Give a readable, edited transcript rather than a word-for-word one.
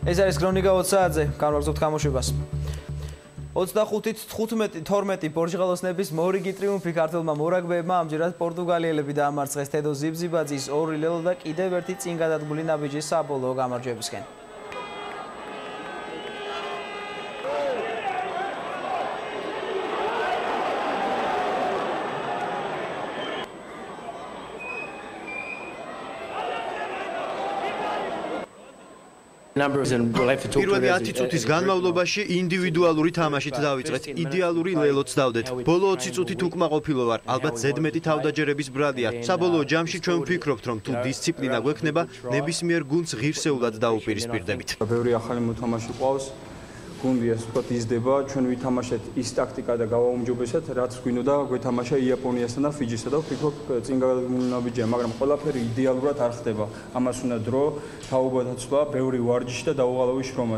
ეს არის ქრონიკა 20 საათზე. განვაგრძობთ გამოშვებას. 25-ით 15-12 პორტუგალოსნების მორიგი ტრიუმფი ქართველმა მორაგბეებმა ამჯერად პორტუგალიელები დაამარცხეს თედო ზიბზიბაძის 2 ლელო და კიდევ ერთი წინ გადადგმული ნაბიჯის საბოლოო გამარჯვებისკენ. პირველი 10 წუთის განმავლობაში ინდივიდუალური თამაშით დავიწყეთ, იდეალური ლელოც დავდეთ. ბოლო 20 წუთით უკმაყოფილო ვარ, ალბათ ზედმეტი თავდაჯერების ბრალია. საბოლოო ჯამში ჩვენ ვფიქრობთ, რომ თუ დისციპლინა გვექნება, ნებისმიერ გუნდს ღირსეულად დაუპირისპირდებით. ბევრი ახალი მოთამაშე ყავს. გუნდი ასე ვთქვათ იზრდება, ჩვენ ვითამაშეთ ის ტაქტიკა და გავაუმჯობესეთ, რაც გვინდოდა გვეთამაშა იაპონიასთან და ფიჯისთან და ვფიქრობ წინ გადადგმული ნაბიჯია, მაგრამ ყველაფერი იდეალურად არ ხდება. ამას უნდა დრო, თაობათაცვა, ბევრი ვარჯიში და დაუღალავი შრომა.